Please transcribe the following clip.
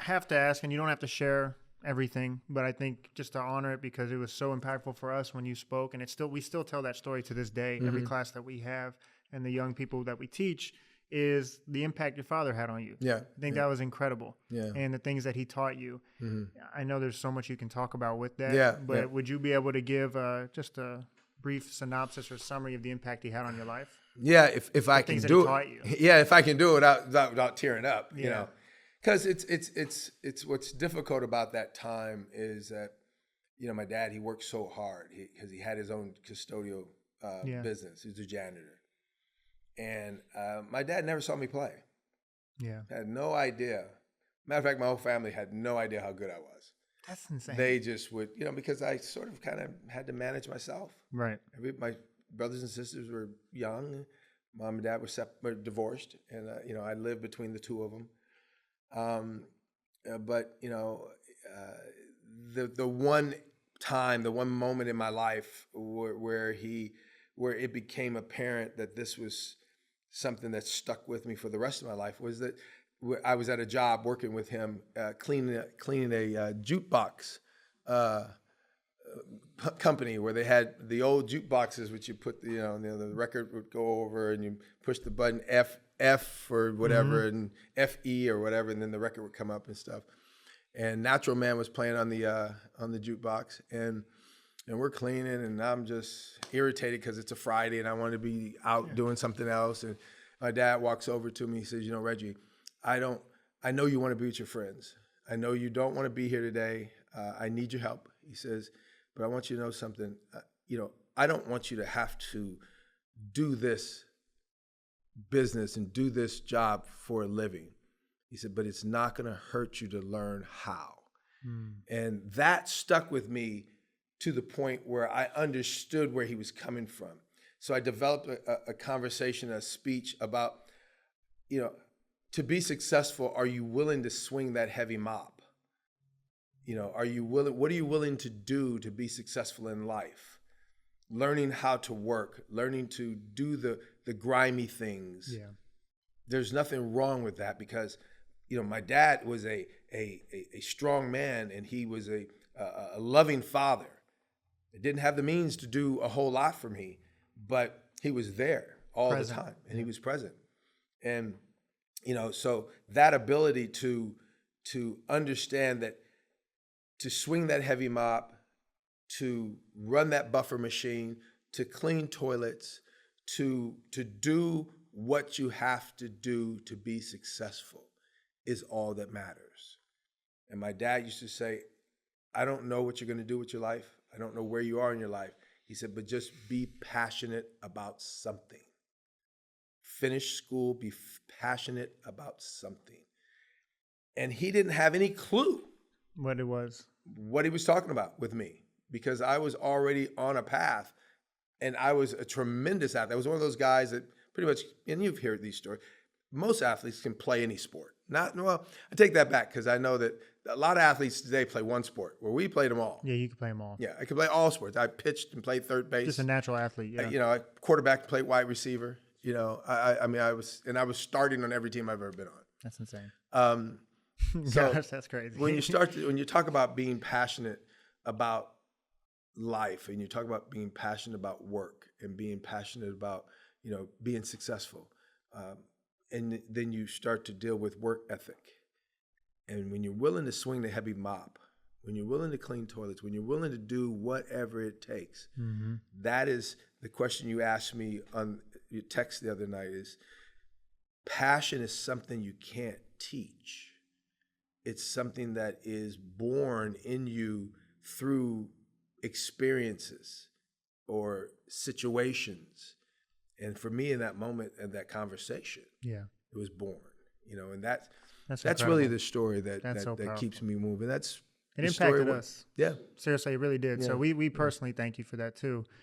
have to ask, and you don't have to share everything, but I think just to honor it because it was so impactful for us when you spoke, and we still tell that story to this day. Mm-hmm. Every class that we have and the young people that we teach is the impact your father had on you. Yeah. I think that was incredible. Yeah. And the things that he taught you. Mm-hmm. I know there's so much you can talk about with that. Yeah. But would you be able to give just a brief synopsis or summary of the impact he had on your life? Yeah, if I can do it. Yeah, if I can do it without tearing up, you know. Because it's what's difficult about that time is that, you know, my dad, he worked so hard because he had his own custodial business. He was a janitor. And my dad never saw me play. Yeah. Had no idea. Matter of fact, my whole family had no idea how good I was. That's insane. They just would, you know, because I sort of kind of had to manage myself. Right. My brothers and sisters were young. Mom and dad were divorced. And, you know, I lived between the two of them. But you know, the one moment in my life where it became apparent that this was something that stuck with me for the rest of my life was that I was at a job working with him, cleaning a jukebox company where they had the old jukeboxes, which you put, the record would go over and you push the button F or whatever, and FE or whatever, and then the record would come up and stuff. And Natural Man was playing on the jukebox, and we're cleaning, and I'm just irritated because it's a Friday and I want to be out doing something else. And my dad walks over to me. He says, "You know, Reggie, I know you want to be with your friends. I know you don't want to be here today. I need your help." He says, "But I want you to know something. I don't want you to have to do this business and do this job for a living." He said, "But it's not going to hurt you to learn how." And that stuck with me to the point where I understood where he was coming from. So I developed a conversation, a speech about, to be successful, are you willing to swing that heavy mop? What are you willing to do to be successful in life? Learning how to work, learning to do the grimy things. Yeah. There's nothing wrong with that because, my dad was a strong man and he was a loving father. He didn't have the means to do a whole lot for me, but he was there all the time and he was present. And, so that ability to understand that, to swing that heavy mop, to run that buffer machine, to clean toilets, to do what you have to do to be successful is all that matters. And my dad used to say, "I don't know what you're going to do with your life. I don't know where you are in your life." He said, "But just be passionate about something. Finish school, be passionate about something." And he didn't have any clue what he was talking about with me, because I was already on a path and I was a tremendous athlete. I was one of those guys that pretty much, and you've heard these stories, most athletes can play any sport. I take that back because I know that a lot of athletes today play one sport where we played them all. Yeah, you can play them all. Yeah, I could play all sports. I pitched and played third base. Just a natural athlete, yeah. I quarterback, played wide receiver. I was starting on every team I've ever been on. That's insane. So gosh, that's crazy. when you talk about being passionate about life, and you talk about being passionate about work and being passionate about, being successful, and then you start to deal with work ethic. And when you're willing to swing the heavy mop, when you're willing to clean toilets, when you're willing to do whatever it takes, that is the question you asked me on your text the other night is, passion is something you can't teach. It's something that is born in you through experiences or situations. And for me in that moment, in that conversation, it was born, and that's really the story that keeps me moving. It impacted us. Yeah. Seriously, it really did. Yeah. So we personally thank you for that too.